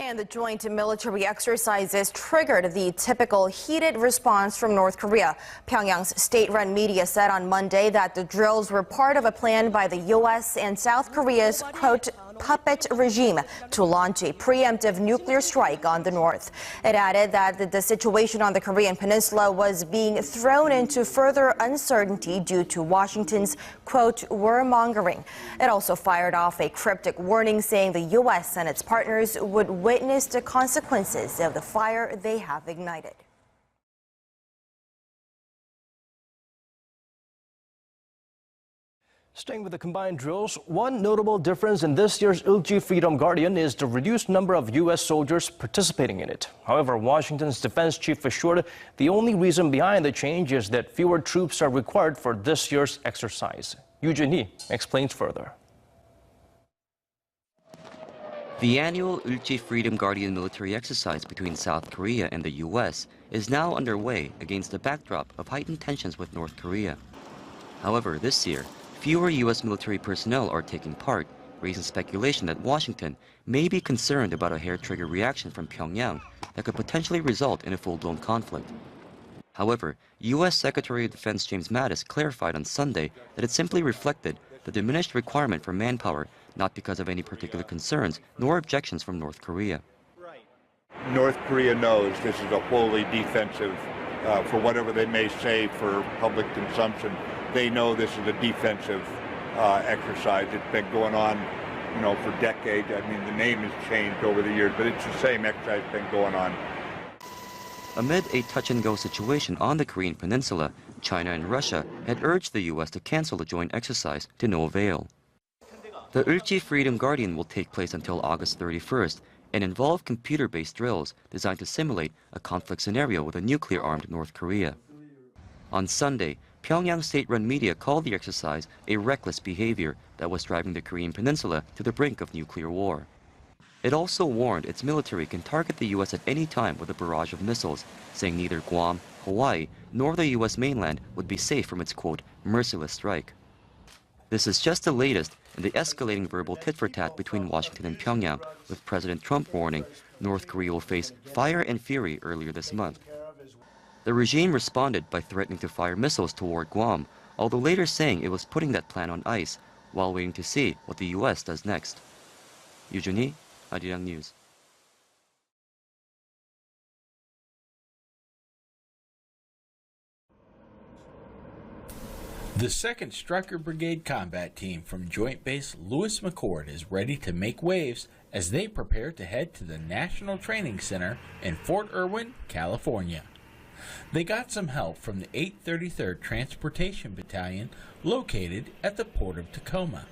And the joint military exercises triggered the typical heated response from North Korea. Pyongyang's state-run media said on Monday that the drills were part of a plan by the U.S. and South Korea's, quote, puppet regime to launch a preemptive nuclear strike on the North. It added that the situation on the Korean Peninsula was being thrown into further uncertainty due to Washington's, quote, warmongering. It also fired off a cryptic warning saying the U.S. and its partners would witness the consequences of the fire they have ignited. Staying with the combined drills, one notable difference in this year's ulchi-freedom Guardian is the reduced number of U.S. soldiers participating in it. However, Washington's defense chief assured the only reason behind the change is that fewer troops are required for this year's exercise. Yoo Jun-hee explains further. The annual ulchi-freedom Guardian military exercise between South Korea and the U.S. is now underway against the backdrop of heightened tensions with North Korea. However, this year, fewer U.S. military personnel are taking part, raising speculation that Washington may be concerned about a hair-trigger reaction from Pyongyang that could potentially result in a full-blown conflict. However, U.S. Secretary of Defense James Mattis clarified on Sunday that it simply reflected the diminished requirement for manpower, not because of any particular concerns nor objections from North Korea. North Korea knows this is a wholly defensive, for whatever they may say for public consumption. They know this is a defensive exercise. It's been going on, for decades. I mean, the name has changed over the years, but it's the same exercise that's been going on. Amid a touch-and-go situation on the Korean Peninsula, China and Russia had urged the U.S. to cancel the joint exercise to no avail. The ulchi-freedom Guardian will take place until August 31st and involve computer-based drills designed to simulate a conflict scenario with a nuclear-armed North Korea. On Sunday, Pyongyang state-run media called the exercise a reckless behavior that was driving the Korean Peninsula to the brink of nuclear war. It also warned its military can target the U.S. at any time with a barrage of missiles, saying neither Guam, Hawaii, nor the U.S. mainland would be safe from its, quote, merciless strike. This is just the latest in the escalating verbal tit-for-tat between Washington and Pyongyang, with President Trump warning North Korea will face fire and fury earlier this month. The regime responded by threatening to fire missiles toward Guam, although later saying it was putting that plan on ice while waiting to see what the U.S. does next. Yoo Jun-hee, Arirang News. The 2nd Stryker Brigade Combat Team from Joint Base Lewis McChord is ready to make waves as they prepare to head to the National Training Center in Fort Irwin, California. They got some help from the 833rd Transportation Battalion located at the Port of Tacoma.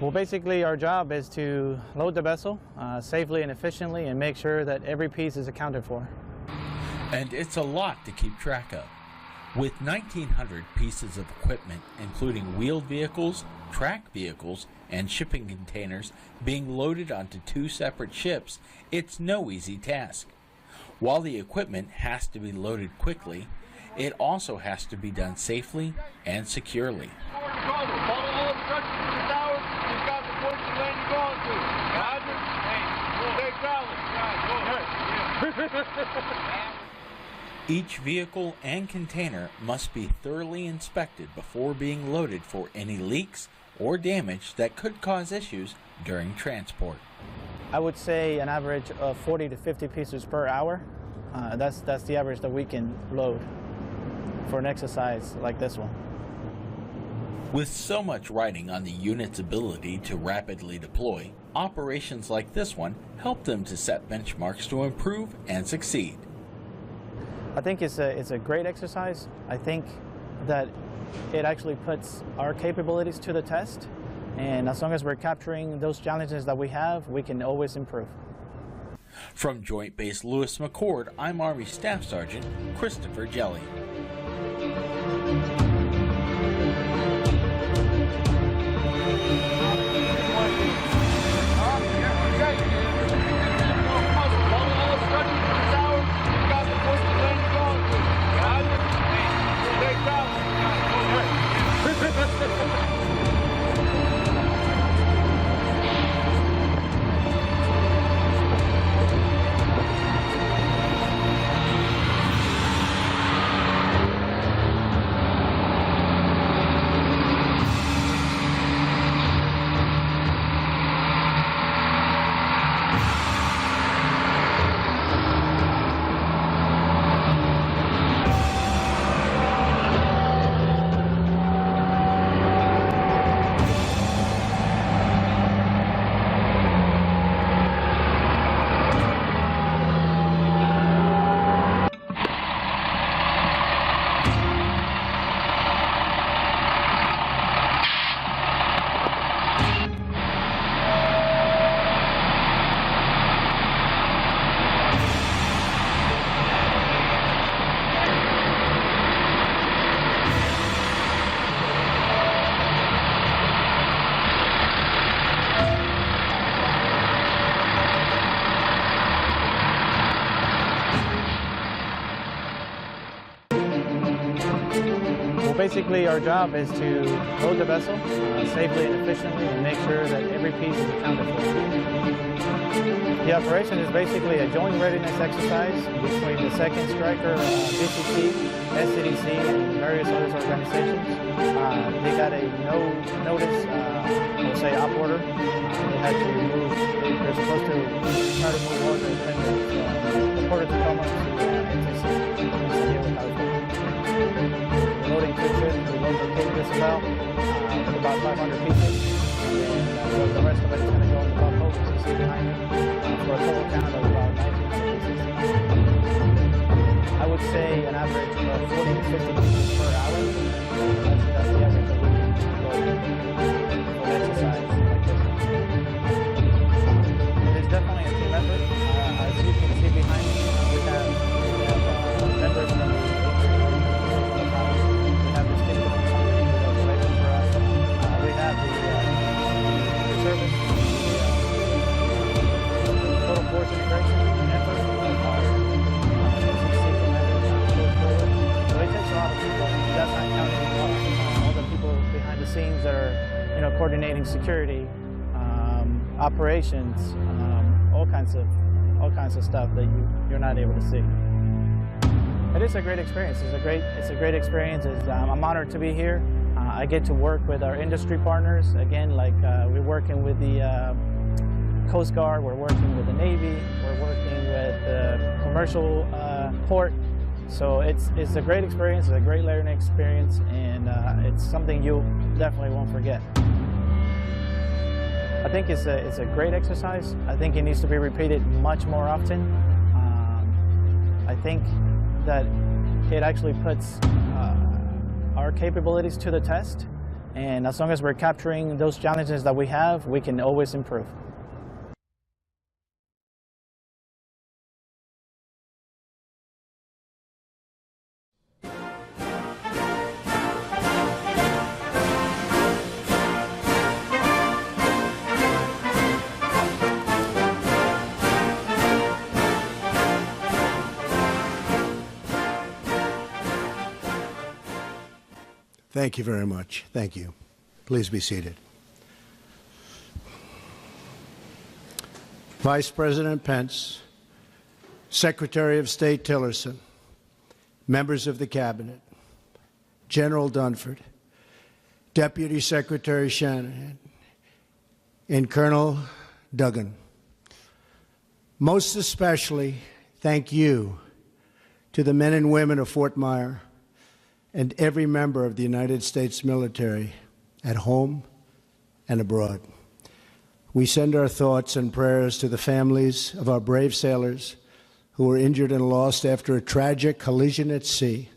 Well, basically our job is to load the vessel safely and efficiently and make sure that every piece is accounted for. And it's a lot to keep track of. With 1,900 pieces of equipment, including wheeled vehicles, tracked vehicles, and shipping containers being loaded onto 2 separate ships, it's no easy task. While the equipment has to be loaded quickly, it also has to be done safely and securely. Each vehicle and container must be thoroughly inspected before being loaded for any leaks or damage that could cause issues during transport. I would say an average of 40 to 50 pieces per hour. That's the average that we can load for an exercise like this one. With so much riding on the unit's ability to rapidly deploy, operations like this one help them to set benchmarks to improve and succeed. I think it's a great exercise. I think that it actually puts our capabilities to the test. And as long as we're capturing those challenges that we have, we can always improve. From Joint Base Lewis McChord, I'm Army Staff Sergeant Christopher Jelly. Basically, our job is to load the vessel safely and efficiently and make sure that every piece is accounted for. The operation is basically a joint readiness exercise between the 2nd Striker, BCC, SCDC, and various other organizations. They got a no-notice, we'll say, op order. They had to move, they're supposed to try to move water from the Port of Tacoma to NTC, San Diego, California. We're loading 2 ships, we load the Cape Isabel with about 500 pieces, and the rest of it is going to go in the Buffalo, which you see behind me, for a total count of about 1,900 pieces. I would say an average of 40 to 50 pieces per hour. That's the average that we can go for an exercise like this one. It is definitely a team effort. As you can see behind me, we have members from the we have the state company that does labor for us. We have the service, the total force integration effort of our so it takes a lot of people. That's not counting all the people behind the scenes that are, coordinating security, operations, all kinds of stuff that you're not able to see. It is a great experience. It's a great experience. I'm honored to be here. I get to work with our industry partners. Again, like we're working with the Coast Guard, we're working with the Navy, we're working with the commercial port. So it's a great experience, it's a great learning experience, and it's something you definitely won't forget. I think it's a great exercise. I think it needs to be repeated much more often. I think that it actually puts our capabilities to the test, and as long as we're capturing those challenges that we have, we can always improve. Thank you very much. Thank you. Please be seated. Vice President Pence, Secretary of State Tillerson, members of the Cabinet, General Dunford, Deputy Secretary Shanahan, and Colonel Duggan. Most especially, thank you to the men and women of Fort Myer and every member of the United States military at home and abroad. We send our thoughts and prayers to the families of our brave sailors who were injured and lost after a tragic collision at sea,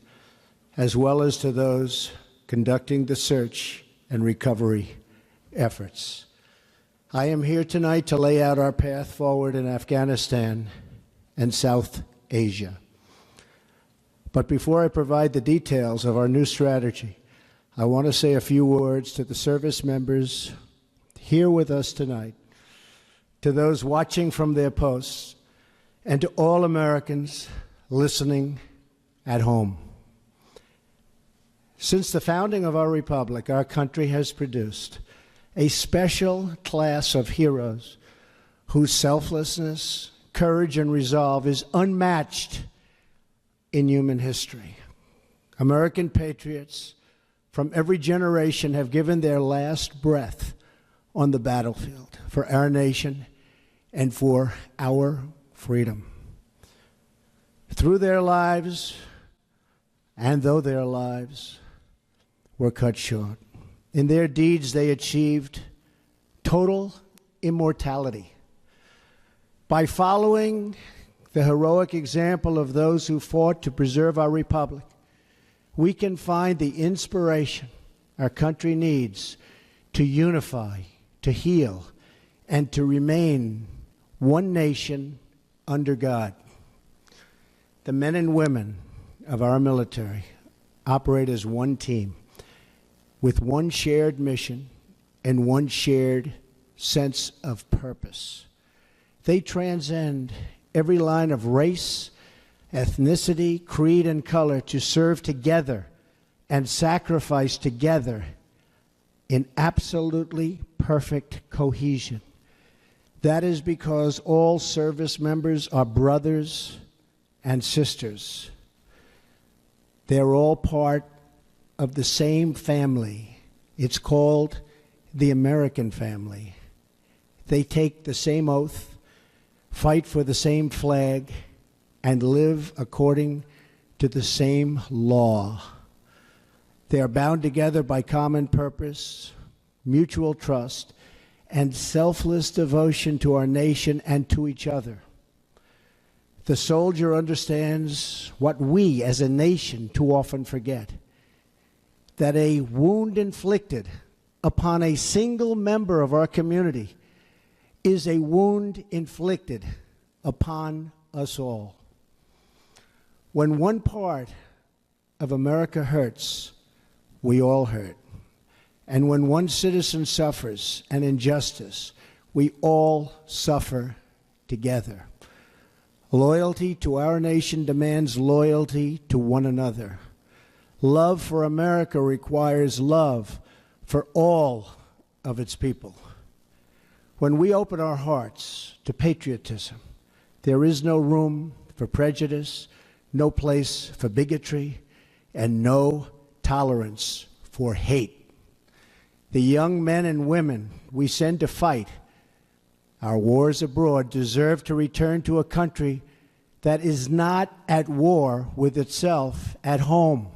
as well as to those conducting the search and recovery efforts. I am here tonight to lay out our path forward in Afghanistan and South Asia. But before I provide the details of our new strategy, I want to say a few words to the service members here with us tonight, to those watching from their posts, and to all Americans listening at home. Since the founding of our republic, our country has produced a special class of heroes whose selflessness, courage, and resolve is unmatched in human history. American patriots from every generation have given their last breath on the battlefield for our nation and for our freedom. Through their lives, and though their lives were cut short, in their deeds they achieved total immortality. By following the heroic example of those who fought to preserve our republic, we can find the inspiration our country needs to unify, to heal, and to remain one nation under God. The men and women of our military operate as one team with one shared mission and one shared sense of purpose. They transcend every line of race, ethnicity, creed, and color to serve together and sacrifice together in absolutely perfect cohesion. That is because all service members are brothers and sisters. They're all part of the same family. It's called the American family. They take the same oath, fight for the same flag, and live according to the same law. They are bound together by common purpose, mutual trust, and selfless devotion to our nation and to each other. The soldier understands what we as a nation too often forget, that a wound inflicted upon a single member of our community is a wound inflicted upon us all. When one part of America hurts, we all hurt. And when one citizen suffers an injustice, we all suffer together. Loyalty to our nation demands loyalty to one another. Love for America requires love for all of its people. When we open our hearts to patriotism, there is no room for prejudice, no place for bigotry, and no tolerance for hate. The young men and women we send to fight our wars abroad deserve to return to a country that is not at war with itself at home.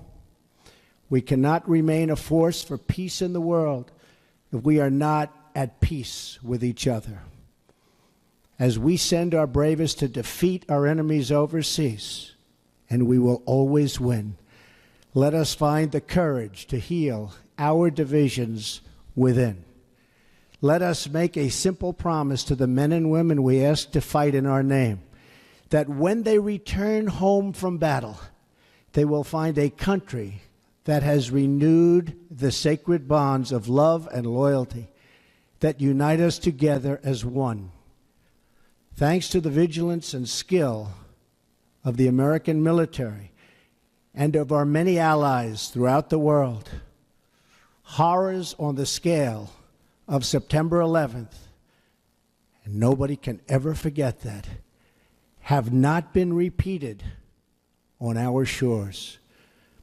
We cannot remain a force for peace in the world if we are not at peace with each other. As we send our bravest to defeat our enemies overseas, and we will always win, let us find the courage to heal our divisions within. Let us make a simple promise to the men and women we ask to fight in our name, that when they return home from battle, they will find a country that has renewed the sacred bonds of love and loyalty that unite us together as one. Thanks to the vigilance and skill of the American military and of our many allies throughout the world, horrors on the scale of September 11th, and nobody can ever forget that, have not been repeated on our shores.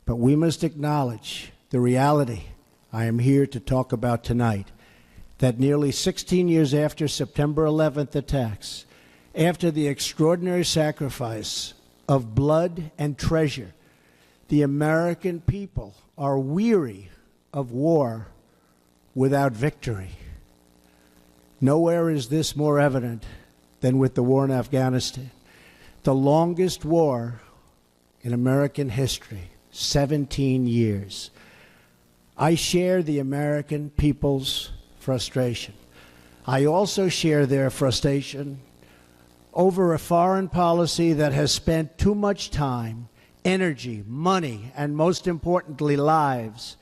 But we must acknowledge the reality I am here to talk about tonight, that nearly 16 years after September 11th attacks, after the extraordinary sacrifice of blood and treasure, the American people are weary of war without victory. Nowhere is this more evident than with the war in Afghanistan, the longest war in American history, 17 years. I share the American people's frustration. I also share their frustration over a foreign policy that has spent too much time, energy, money, and most importantly, lives,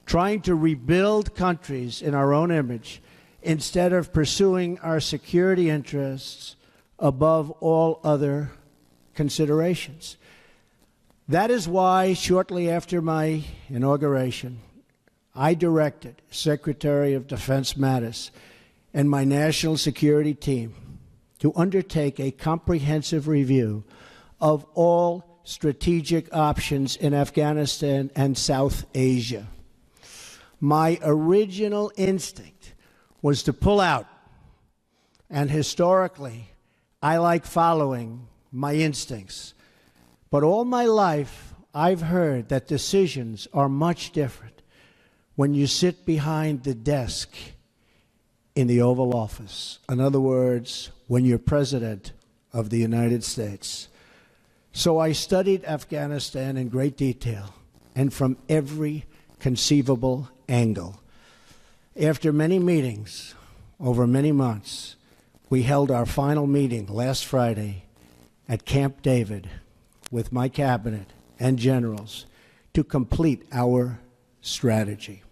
trying to rebuild countries in our own image instead of pursuing our security interests above all other considerations. That is why, shortly after my inauguration, I directed Secretary of Defense Mattis and my national security team to undertake a comprehensive review of all strategic options in Afghanistan and South Asia. My original instinct was to pull out, and historically, I like following my instincts. But all my life, I've heard that decisions are much different when you sit behind the desk in the Oval Office. In other words, when you're President of the United States. So I studied Afghanistan in great detail and from every conceivable angle. After many meetings over many months, we held our final meeting last Friday at Camp David with my cabinet and generals to complete our strategy.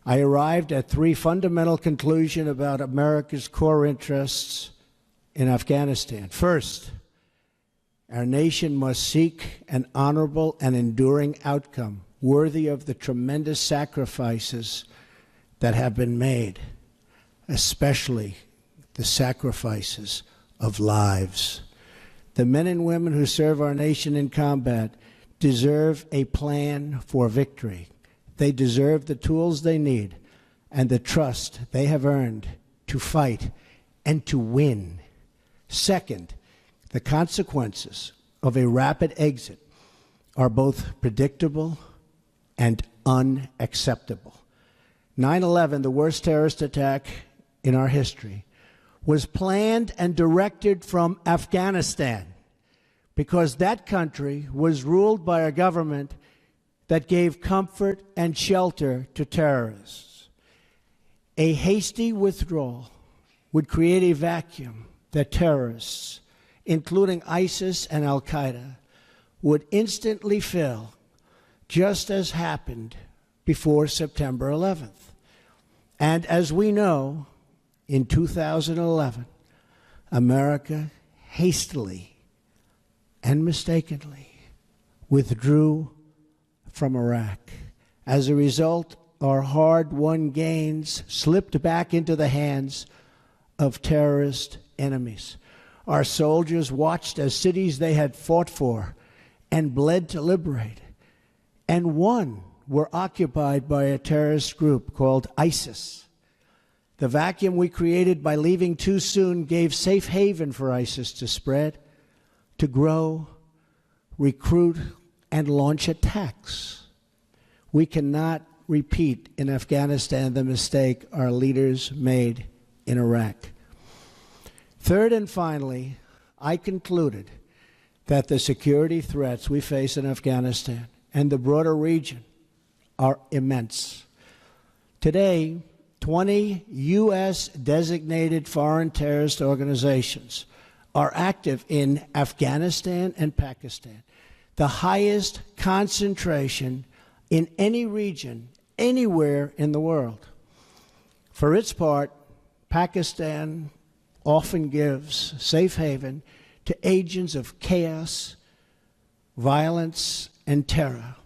I arrived at three fundamental conclusions about America's core interests in Afghanistan. First, our nation must seek an honorable and enduring outcome worthy of the tremendous sacrifices that have been made, especially the sacrifices of lives. The men and women who serve our nation in combat deserve a plan for victory. They deserve the tools they need and the trust they have earned to fight and to win. Second, the consequences of a rapid exit are both predictable and unacceptable. 9/11, the worst terrorist attack in our history, was planned and directed from Afghanistan because that country was ruled by a government that gave comfort and shelter to terrorists. A hasty withdrawal would create a vacuum that terrorists, including ISIS and Al-Qaeda, would instantly fill, just as happened before September 11th. And as we know, in 2011, America hastily and mistakenly withdrew from Iraq. As a result, our hard-won gains slipped back into the hands of terrorist enemies. Our soldiers watched as cities they had fought for and bled to liberate, and won, were occupied by a terrorist group called ISIS. The vacuum we created by leaving too soon gave safe haven for ISIS to spread, to grow, recruit, and launch attacks. We cannot repeat in Afghanistan the mistake our leaders made in Iraq. Third and finally, I concluded that the security threats we face in Afghanistan and the broader region are immense. Today, 20 U.S. designated foreign terrorist organizations are active in Afghanistan and Pakistan, the highest concentration in any region, anywhere in the world. For its part, Pakistan often gives safe haven to agents of chaos, violence, and terror.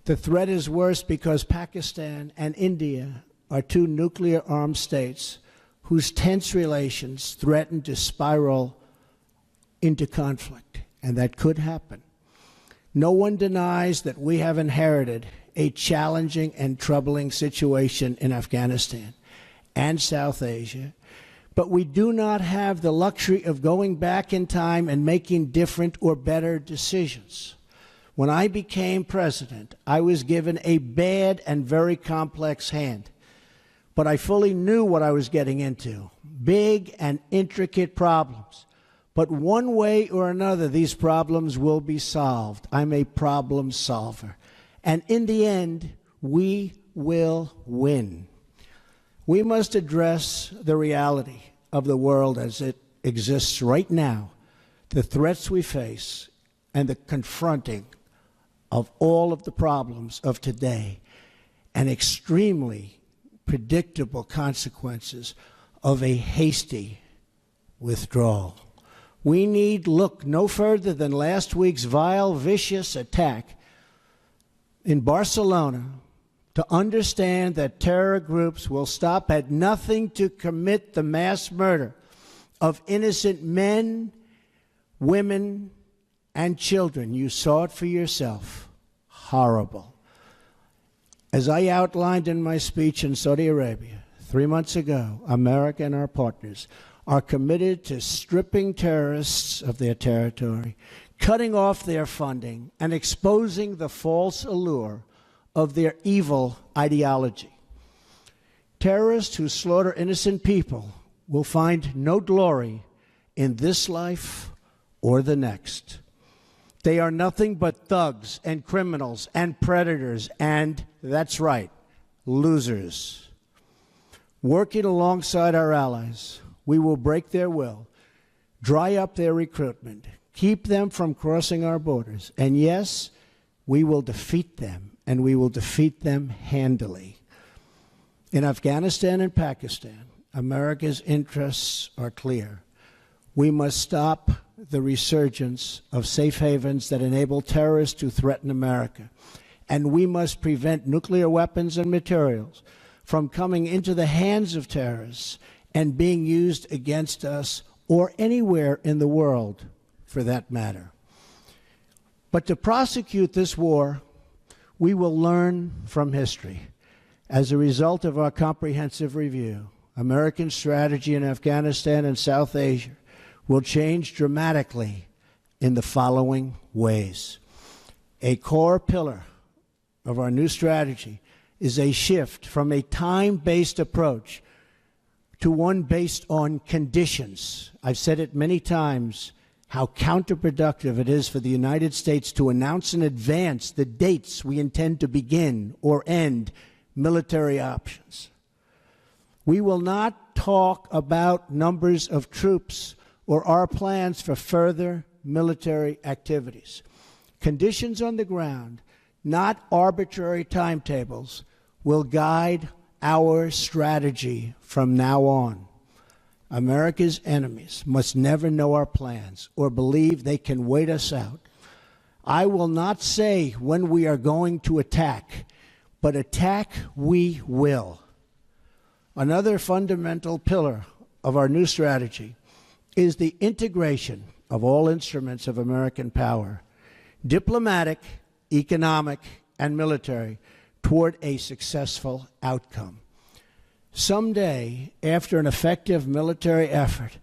The threat is worse because Pakistan and India are two nuclear-armed states whose tense relations threaten to spiral into conflict, and that could happen. No one denies that we have inherited a challenging and troubling situation in Afghanistan and South Asia, but we do not have the luxury of going back in time and making different or better decisions. When I became president, I was given a bad and very complex hand, but I fully knew what I was getting into, big and intricate problems. But one way or another, these problems will be solved. I'm a problem solver. And in the end, we will win. We must address the reality of the world as it exists right now, the threats we face, and the confronting of all of the problems of today, and extremely predictable consequences of a hasty withdrawal. We need look no further than last week's vile, vicious attack in Barcelona to understand that terror groups will stop at nothing to commit the mass murder of innocent men, women, and children. You saw it for yourself. Horrible. As I outlined in my speech in Saudi Arabia 3 months ago, America and our partners are committed to stripping terrorists of their territory, cutting off their funding, and exposing the false allure of their evil ideology. Terrorists who slaughter innocent people will find no glory in this life or the next. They are nothing but thugs and criminals and predators and, that's right, losers. Working alongside our allies, we will break their will, dry up their recruitment, keep them from crossing our borders, and yes, we will defeat them, and we will defeat them handily. In Afghanistan and Pakistan, America's interests are clear. We must stop the resurgence of safe havens that enable terrorists to threaten America. and we must prevent nuclear weapons and materials from coming into the hands of terrorists and being used against us or anywhere in the world, for that matter. But to prosecute this war, we will learn from history. As a result of our comprehensive review, American strategy in Afghanistan and South Asia will change dramatically in the following ways. A core pillar of our new strategy is a shift from a time-based approach to one based on conditions. I've said it many times, how counterproductive it is for the United States to announce in advance the dates we intend to begin or end military options. We will not talk about numbers of troops or our plans for further military activities. Conditions on the ground, not arbitrary timetables, will guide our strategy from now on. America's enemies must never know our plans or believe they can wait us out. I will not say when we are going to attack, but attack we will. Another fundamental pillar of our new strategy is the integration of all instruments of American power, diplomatic, economic, and military, toward a successful outcome. Someday, after an effective military effort,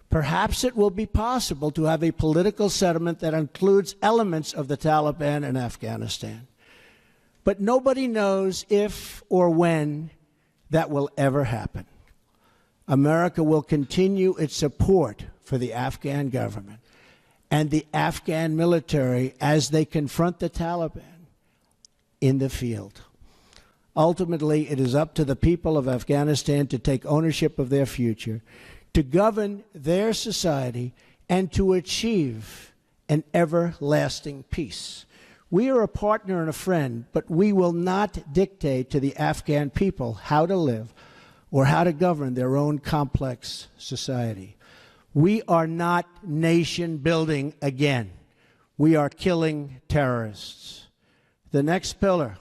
perhaps it will be possible to have a political settlement that includes elements of the Taliban in Afghanistan. But nobody knows if or when that will ever happen. America will continue its support for the Afghan government and the Afghan military as they confront the Taliban in the field. Ultimately, it is up to the people of Afghanistan to take ownership of their future, to govern their society, and to achieve an everlasting peace. We are a partner and a friend, but we will not dictate to the Afghan people how to live or how to govern their own complex society. We are not nation building again. We are killing terrorists. The next pillar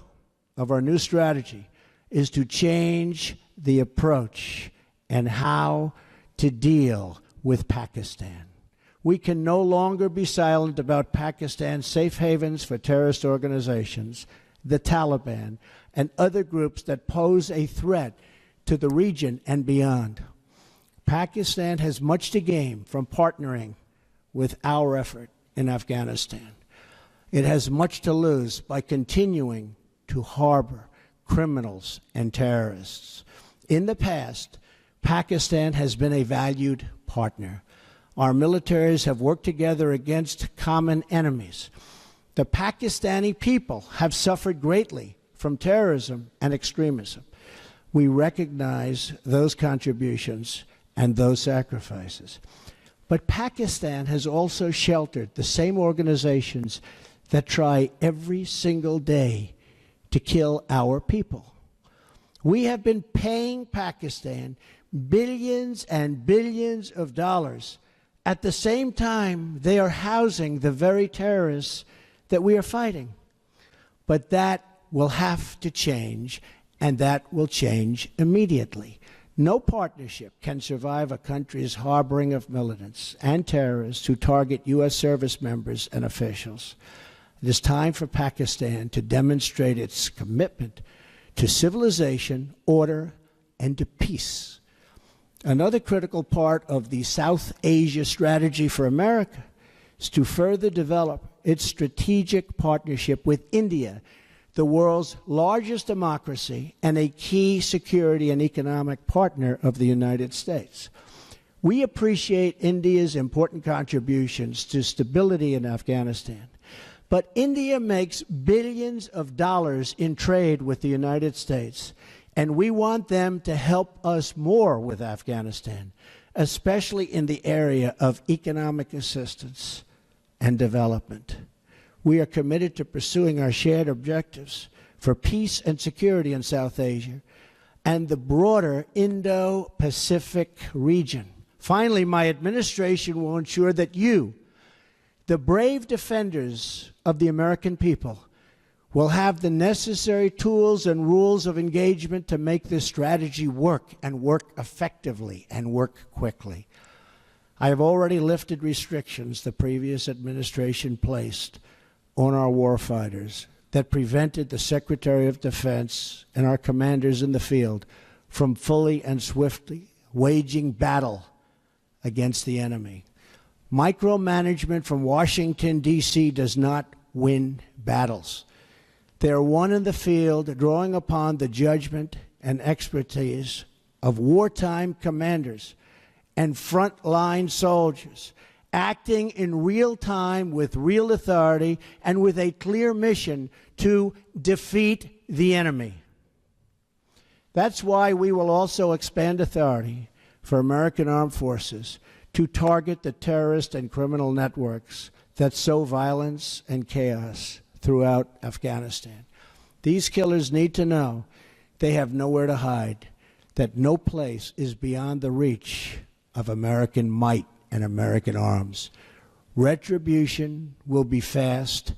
of our new strategy is to change the approach and how to deal with Pakistan. We can no longer be silent about Pakistan's safe havens for terrorist organizations, the Taliban, and other groups that pose a threat to the region and beyond. Pakistan has much to gain from partnering with our effort in Afghanistan. It has much to lose by continuing to harbor criminals and terrorists. In the past, Pakistan has been a valued partner. Our militaries have worked together against common enemies. The Pakistani people have suffered greatly from terrorism and extremism. We recognize those contributions and those sacrifices. But Pakistan has also sheltered the same organizations that try every single day to kill our people. We have been paying Pakistan billions and billions of dollars. At the same time, they are housing the very terrorists that we are fighting. But that will have to change, and that will change immediately. No partnership can survive a country's harboring of militants and terrorists who target U.S. service members and officials. It is time for Pakistan to demonstrate its commitment to civilization, order, and to peace. Another critical part of the South Asia strategy for America is to further develop its strategic partnership with India, the world's largest democracy and a key security and economic partner of the United States. We appreciate India's important contributions to stability in Afghanistan, but India makes billions of dollars in trade with the United States, and we want them to help us more with Afghanistan, especially in the area of economic assistance and development. We are committed to pursuing our shared objectives for peace and security in South Asia and the broader Indo-Pacific region. Finally, my administration will ensure that you, the brave defenders of the American people, will have the necessary tools and rules of engagement to make this strategy work and work effectively and work quickly. I have already lifted restrictions the previous administration placed on our warfighters that prevented the Secretary of Defense and our commanders in the field from fully and swiftly waging battle against the enemy. Micromanagement from Washington, D.C. does not win battles. They are won in the field, drawing upon the judgment and expertise of wartime commanders and frontline soldiers, acting in real time with real authority and with a clear mission to defeat the enemy. That's why we will also expand authority for American armed forces to target the terrorist and criminal networks that sow violence and chaos throughout Afghanistan. These killers need to know they have nowhere to hide, that no place is beyond the reach of American might and American arms. Retribution will be fast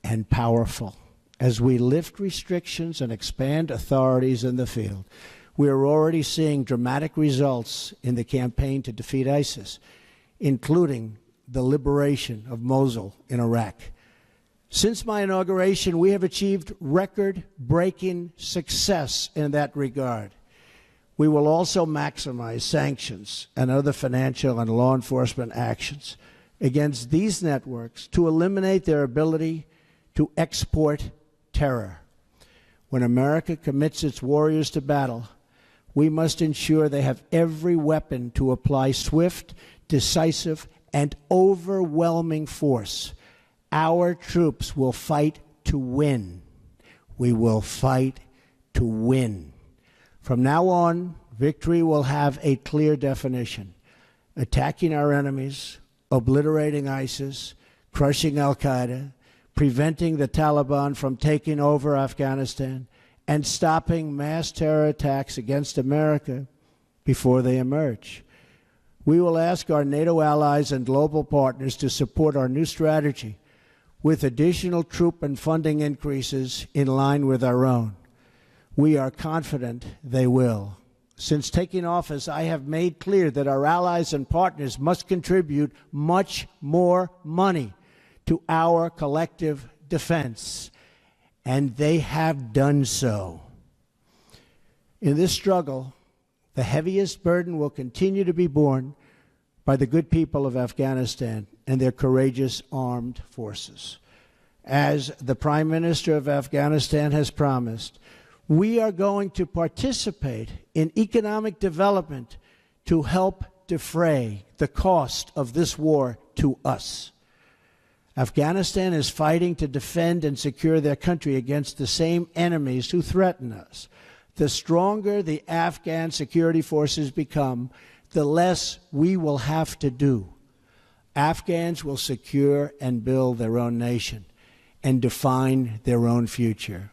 and powerful as we lift restrictions and expand authorities in the field. We are already seeing dramatic results in the campaign to defeat ISIS, including the liberation of Mosul in Iraq. Since my inauguration, we have achieved record-breaking success in that regard. We will also maximize sanctions and other financial and law enforcement actions against these networks to eliminate their ability to export terror. When America commits its warriors to battle, we must ensure they have every weapon to apply swift, decisive, and overwhelming force. Our troops will fight to win. We will fight to win. From now on, victory will have a clear definition: attacking our enemies, obliterating ISIS, crushing al-Qaeda, preventing the Taliban from taking over Afghanistan, and stopping mass terror attacks against America before they emerge. We will ask our NATO allies and global partners to support our new strategy with additional troop and funding increases in line with our own. We are confident they will. Since taking office, I have made clear that our allies and partners must contribute much more money to our collective defense, and they have done so. In this struggle, the heaviest burden will continue to be borne by the good people of Afghanistan and their courageous armed forces. As the Prime Minister of Afghanistan has promised, we are going to participate in economic development to help defray the cost of this war to us. Afghanistan is fighting to defend and secure their country against the same enemies who threaten us. The stronger the Afghan security forces become, the less we will have to do. Afghans will secure and build their own nation and define their own future.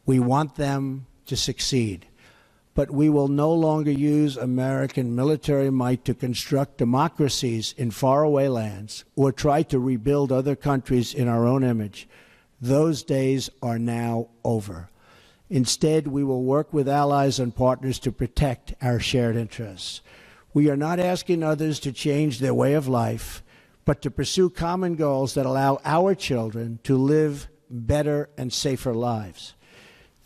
We want them to succeed, but we will no longer use American military might to construct democracies in faraway lands or try to rebuild other countries in our own image. Those days are now over. Instead, we will work with allies and partners to protect our shared interests. We are not asking others to change their way of life, but to pursue common goals that allow our children to live better and safer lives.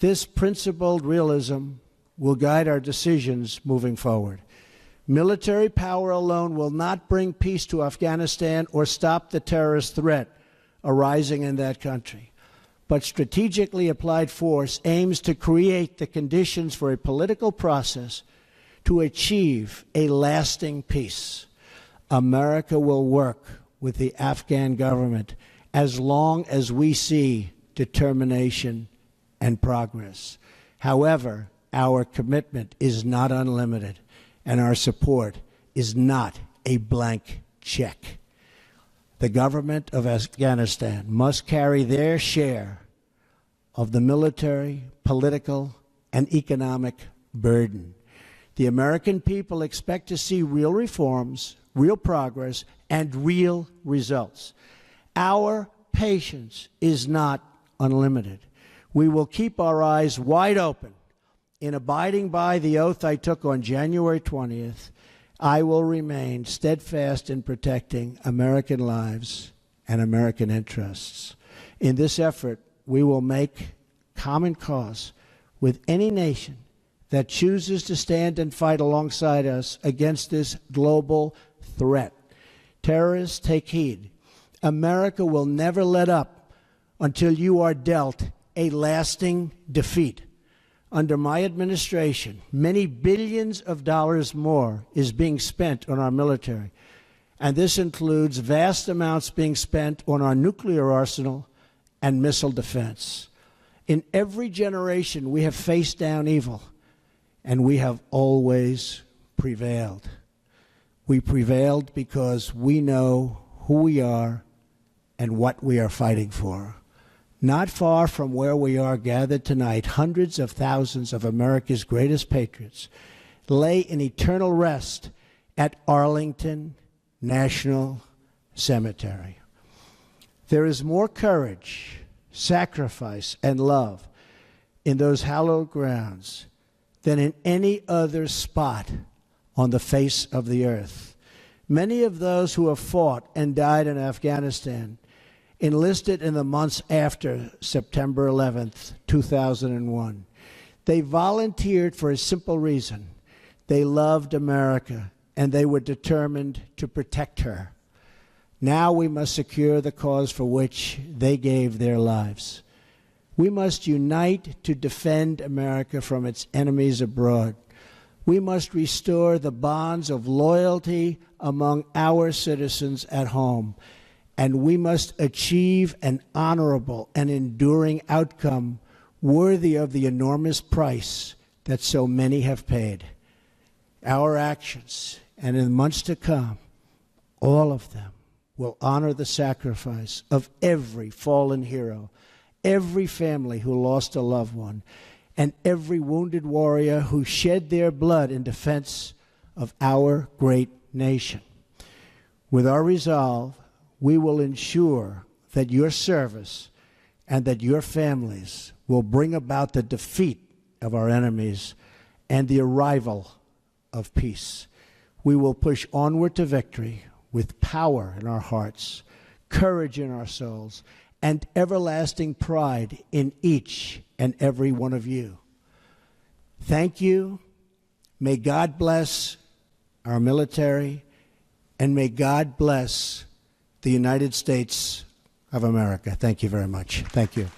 This principled realism will guide our decisions moving forward. Military power alone will not bring peace to Afghanistan or stop the terrorist threat arising in that country. But strategically applied force aims to create the conditions for a political process to achieve a lasting peace. America will work with the Afghan government as long as we see determination and progress. However, our commitment is not unlimited, and our support is not a blank check. The government of Afghanistan must carry their share of the military, political, and economic burden. The American people expect to see real reforms, real progress, and real results. Our patience is not unlimited. We will keep our eyes wide open. In abiding by the oath I took on January 20th, I will remain steadfast in protecting American lives and American interests. In this effort, we will make common cause with any nation that chooses to stand and fight alongside us against this global threat. Terrorists, take heed. America will never let up until you are dealt a lasting defeat. Under my administration, many billions of dollars more is being spent on our military, and this includes vast amounts being spent on our nuclear arsenal and missile defense. In every generation, we have faced down evil, and we have always prevailed. We prevailed because we know who we are and what we are fighting for. Not far from where we are gathered tonight, hundreds of thousands of America's greatest patriots lay in eternal rest at Arlington National Cemetery. There is more courage, sacrifice, and love in those hallowed grounds than in any other spot on the face of the earth. Many of those who have fought and died in Afghanistan enlisted in the months after September 11th, 2001. They volunteered for a simple reason. They loved America, and they were determined to protect her. Now we must secure the cause for which they gave their lives. We must unite to defend America from its enemies abroad. We must restore the bonds of loyalty among our citizens at home. And we must achieve an honorable and enduring outcome worthy of the enormous price that so many have paid. Our actions, and in the months to come, all of them will honor the sacrifice of every fallen hero, every family who lost a loved one, and every wounded warrior who shed their blood in defense of our great nation. With our resolve, we will ensure that your service and that your families will bring about the defeat of our enemies and the arrival of peace. We will push onward to victory with power in our hearts, courage in our souls, and everlasting pride in each and every one of you. Thank you. May God bless our military, and may God bless the United States of America. Thank you very much. Thank you.